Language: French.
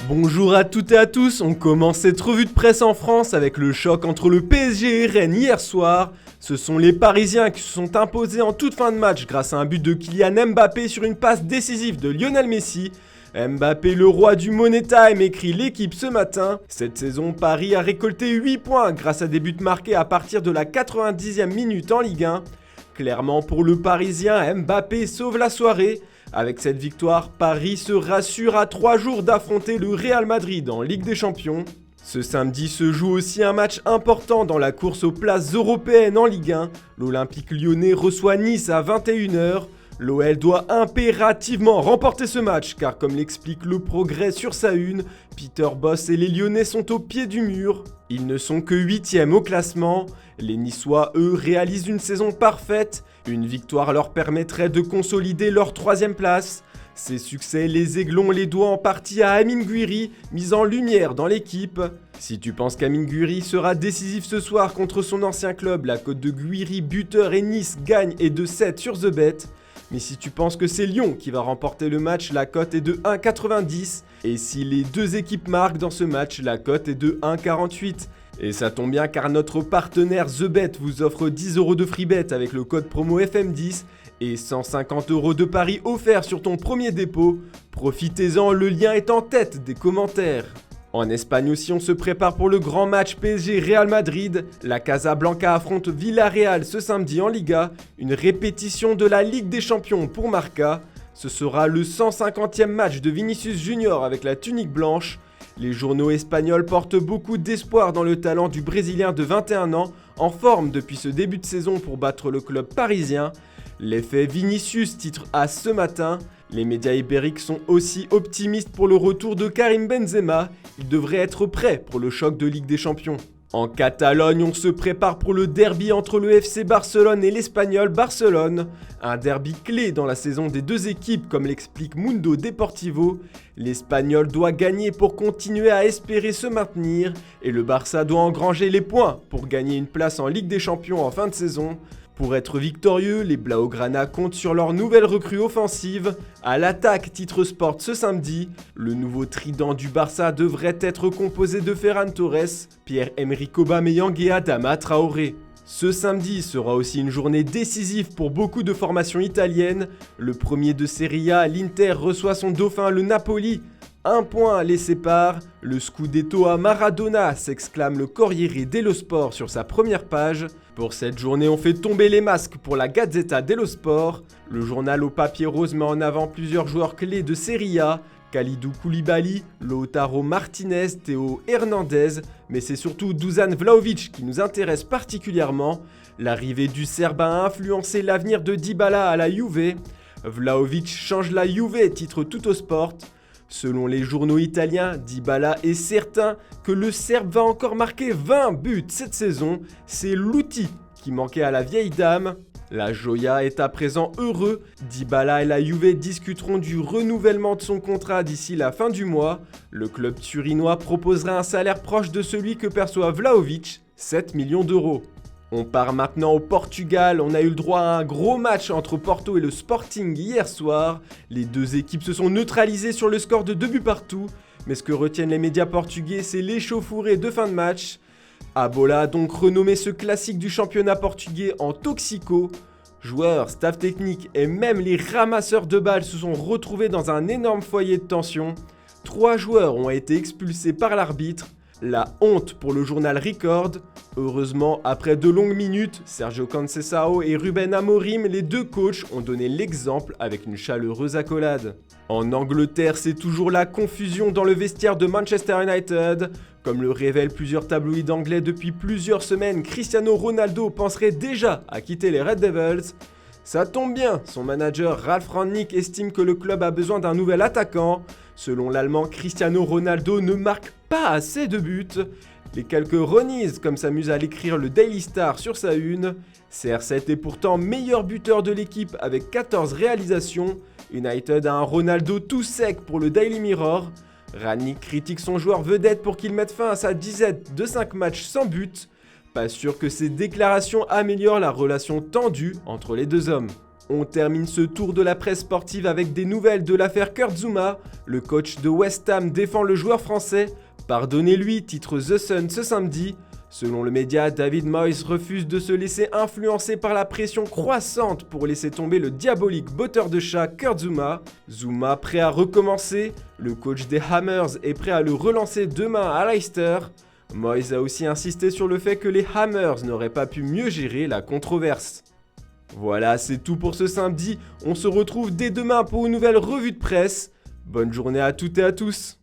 Bonjour à toutes et à tous, on commence cette revue de presse en France avec le choc entre le PSG et Rennes hier soir. Ce sont les Parisiens qui se sont imposés en toute fin de match grâce à un but de Kylian Mbappé sur une passe décisive de Lionel Messi. Mbappé, le roi du Money Time, écrit l'équipe ce matin. Cette saison, Paris a récolté 8 points grâce à des buts marqués à partir de la 90e minute en Ligue 1. Clairement pour le Parisien, Mbappé sauve la soirée. Avec cette victoire, Paris se rassure à 3 jours d'affronter le Real Madrid en Ligue des Champions. Ce samedi se joue aussi un match important dans la course aux places européennes en Ligue 1. L'Olympique lyonnais reçoit Nice à 21h. L'OL doit impérativement remporter ce match car comme l'explique Le Progrès sur sa une, Peter Bosz et les Lyonnais sont au pied du mur. Ils ne sont que 8e au classement. Les Niçois, eux, réalisent une saison parfaite. Une victoire leur permettrait de consolider leur 3e place. Ces succès, les Aiglons les doivent en partie à Amine Gouiri, mis en lumière dans l'équipe. Si tu penses qu'Amine Gouiri sera décisif ce soir contre son ancien club, la cote de Gouiri, buteur et Nice gagne est de 7 sur The Bet. Mais si tu penses que c'est Lyon qui va remporter le match, la cote est de 1,90. Et si les deux équipes marquent dans ce match, la cote est de 1,48. Et ça tombe bien car notre partenaire TheBet vous offre 10€ de free bet avec le code promo FM10 et 150€ de paris offerts sur ton premier dépôt. Profitez-en, le lien est en tête des commentaires. En Espagne aussi, on se prépare pour le grand match PSG-Real Madrid. La Casablanca affronte Villarreal ce samedi en Liga. Une répétition de la Ligue des Champions pour Marca. Ce sera le 150e match de Vinicius Junior avec la tunique blanche. Les journaux espagnols portent beaucoup d'espoir dans le talent du Brésilien de 21 ans, en forme depuis ce début de saison pour battre le club parisien. L'effet Vinicius titre à ce matin. Les médias ibériques sont aussi optimistes pour le retour de Karim Benzema. Il devrait être prêt pour le choc de Ligue des Champions. En Catalogne, on se prépare pour le derby entre le FC Barcelone et l'Espagnol Barcelone. Un derby clé dans la saison des deux équipes comme l'explique Mundo Deportivo. L'Espagnol doit gagner pour continuer à espérer se maintenir et le Barça doit engranger les points pour gagner une place en Ligue des Champions en fin de saison. Pour être victorieux, les Blaugrana comptent sur leur nouvelle recrue offensive. À l'attaque, titre Sport ce samedi. Le nouveau trident du Barça devrait être composé de Ferran Torres, Pierre-Emerick Aubameyang et Adama Traoré. Ce samedi sera aussi une journée décisive pour beaucoup de formations italiennes. Le premier de Serie A, l'Inter reçoit son dauphin le Napoli. 1 point les sépare, le Scudetto à Maradona, s'exclame le Corriere dello Sport sur sa première page. Pour cette journée, on fait tomber les masques pour la Gazzetta dello Sport. Le journal au papier rose met en avant plusieurs joueurs clés de Serie A, Kalidou Koulibaly, Lautaro Martinez, Théo Hernandez, mais c'est surtout Dusan Vlahovic qui nous intéresse particulièrement. L'arrivée du Serbe a influencé l'avenir de Dybala à la Juve. Vlahovic change la Juve, titre Tuttosport. Selon les journaux italiens, Dybala est certain que le Serbe va encore marquer 20 buts cette saison. C'est l'outil qui manquait à la vieille dame. La Joya est à présent heureux. Dybala et la Juve discuteront du renouvellement de son contrat d'ici la fin du mois. Le club turinois proposera un salaire proche de celui que perçoit Vlahovic, 7 millions d'euros. On part maintenant au Portugal, on a eu le droit à un gros match entre Porto et le Sporting hier soir. Les deux équipes se sont neutralisées sur le score de 2 buts partout, mais ce que retiennent les médias portugais, c'est l'échauffourée de fin de match. Abola a donc renommé ce classique du championnat portugais en Toxico. Joueurs, staff technique et même les ramasseurs de balles se sont retrouvés dans un énorme foyer de tension. 3 joueurs ont été expulsés par l'arbitre. La honte pour le journal Record. Heureusement, après de longues minutes, Sergio Conceição et Ruben Amorim, les deux coachs, ont donné l'exemple avec une chaleureuse accolade. En Angleterre, c'est toujours la confusion dans le vestiaire de Manchester United. Comme le révèlent plusieurs tabloïds anglais depuis plusieurs semaines, Cristiano Ronaldo penserait déjà à quitter les Red Devils. Ça tombe bien, son manager Ralf Rangnick estime que le club a besoin d'un nouvel attaquant. Selon l'Allemand, Cristiano Ronaldo ne marque pas assez de buts. Les quelques Ronnies, comme s'amuse à l'écrire le Daily Star sur sa une. CR7 est pourtant meilleur buteur de l'équipe avec 14 réalisations. United a un Ronaldo tout sec pour le Daily Mirror. Rangnick critique son joueur vedette pour qu'il mette fin à sa disette de 5 matchs sans but. Pas sûr que ces déclarations améliorent la relation tendue entre les deux hommes. On termine ce tour de la presse sportive avec des nouvelles de l'affaire Kurt Zouma. Le coach de West Ham défend le joueur français. Pardonnez-lui, titre The Sun ce samedi. Selon le média, David Moyes refuse de se laisser influencer par la pression croissante pour laisser tomber le diabolique botteur de chat Kurt Zouma. Zouma prêt à recommencer. Le coach des Hammers est prêt à le relancer demain à Leicester. Moyes a aussi insisté sur le fait que les Hammers n'auraient pas pu mieux gérer la controverse. Voilà, c'est tout pour ce samedi. On se retrouve dès demain pour une nouvelle revue de presse. Bonne journée à toutes et à tous.